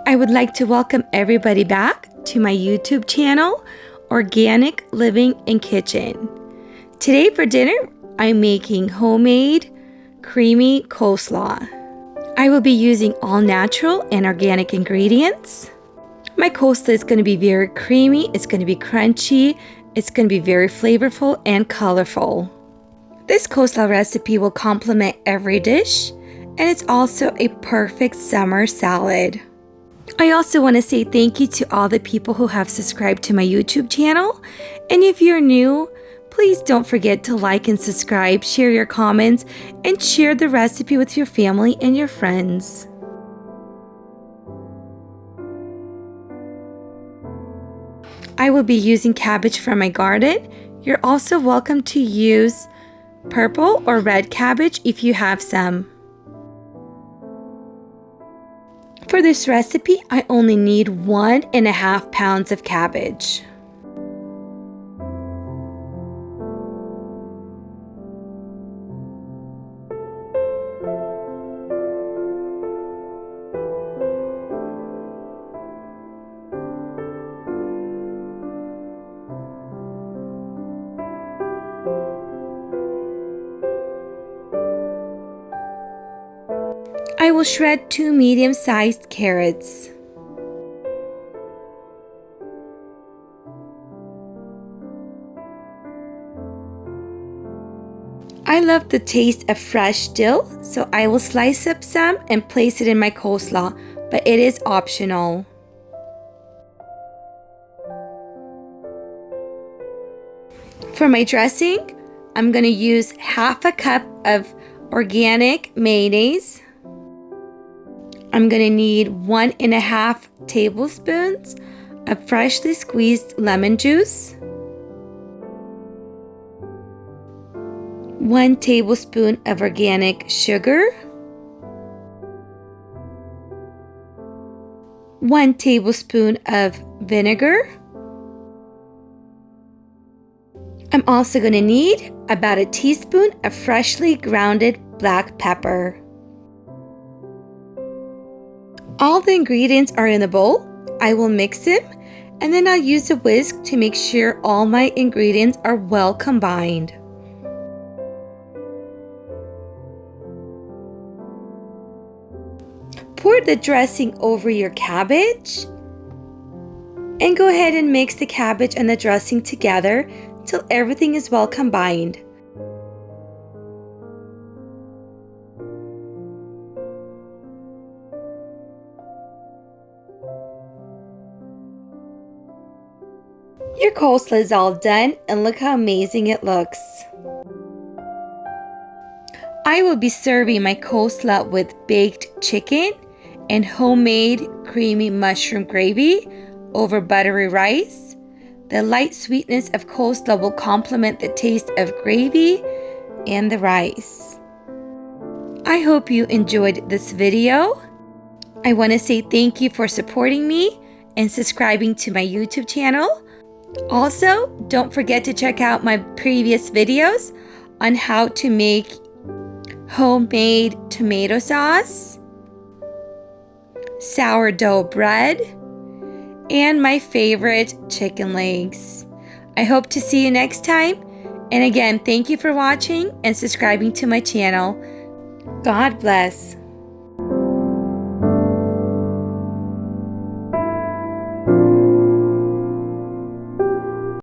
I would like to welcome everybody back to my YouTube channel, Organic Living and Kitchen. Today for dinner, I'm making homemade creamy coleslaw. I will be using all natural and organic ingredients. My coleslaw is going to be very creamy, it's going to be crunchy, it's going to be very flavorful and colorful. This coleslaw recipe will complement every dish, and it's also a perfect summer salad. I also want to say thank you to all the people who have subscribed to my YouTube channel. And if you're new, please don't forget to like and subscribe, share your comments, and share the recipe with your family and your friends. I will be using cabbage from my garden. You're also welcome to use purple or red cabbage if you have some. For this recipe, I only need 1.5 pounds of cabbage. I will shred 2 medium-sized carrots. I love the taste of fresh dill, so I will slice up some and place it in my coleslaw, but it is optional. For my dressing, I'm going to use half a cup of organic mayonnaise. I'm going to need 1.5 tablespoons of freshly squeezed lemon juice, 1 tablespoon of organic sugar, 1 tablespoon of vinegar. I'm also going to need about a teaspoon of freshly grounded black pepper. All the ingredients are in a bowl. I will mix them, and then I'll use a whisk to make sure all my ingredients are well combined. Pour the dressing over your cabbage, and go ahead and mix the cabbage and the dressing together till everything is well combined. Your coleslaw is all done, and look how amazing it looks. I will be serving my coleslaw with baked chicken and homemade creamy mushroom gravy over buttery rice. The light sweetness of coleslaw will complement the taste of gravy and the rice. I hope you enjoyed this video. I want to say thank you for supporting me and subscribing to my YouTube channel. Also, don't forget to check out my previous videos on how to make homemade tomato sauce, sourdough bread, and my favorite chicken legs. I hope to see you next time. And again, thank you for watching and subscribing to my channel. God bless.